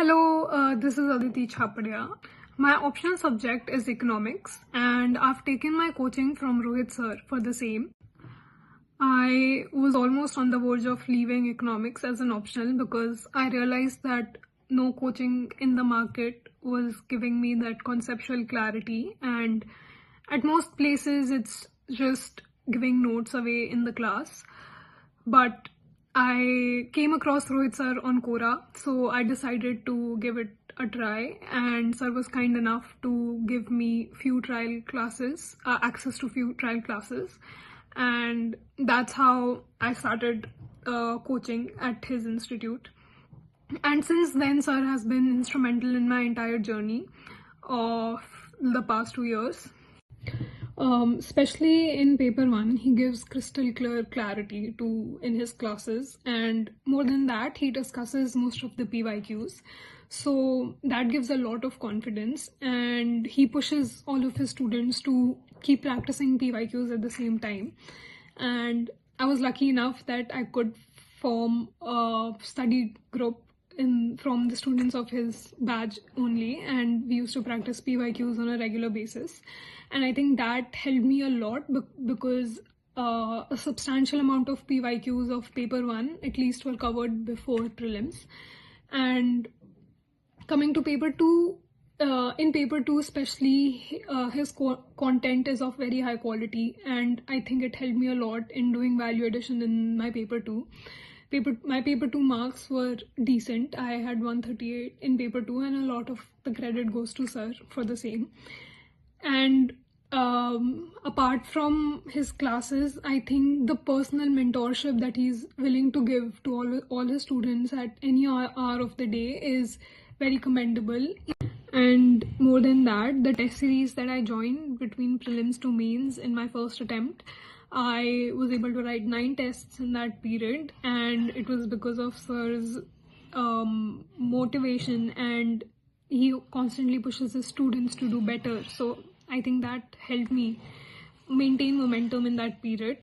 Hello, this is Aditi Chapadia. My optional subject is economics, and I've taken my coaching from Rohit sir for the same. I was almost on the verge of leaving economics as an optional because I realized that no coaching in the market was giving me that conceptual clarity, and at most places, it's just giving notes away in the class. But I came across Rohit sir on Quora, so I decided to give it a try. And sir was kind enough to give me few trial classes, access to few trial classes, and that's how I started coaching at his institute. And since then, sir has been instrumental in my entire journey of the past 2 years. Especially in paper one, he gives crystal clear clarity to in his classes, and more than that, he discusses most of the PYQs. So that gives a lot of confidence, and he pushes all of his students to keep practicing PYQs at the same time. And I was lucky enough that I could form a study group from the students of his batch only, and we used to practice PYQs on a regular basis. And I think that helped me a lot because a substantial amount of PYQs of paper one at least were covered before prelims. And coming to paper two, in paper two especially, his content is of very high quality, and I think it helped me a lot in doing value addition in my paper two. My paper 2 marks were decent. I had 138 in paper 2, and a lot of the credit goes to sir for the same. And apart from his classes, I think the personal mentorship that he's willing to give to all his students at any hour of the day is very commendable. And more than that, the test series that I joined between prelims to mains in my first attempt, I was able to write 9 tests in that period, and it was because of sir's motivation, and he constantly pushes his students to do better. So I think that helped me maintain momentum in that period.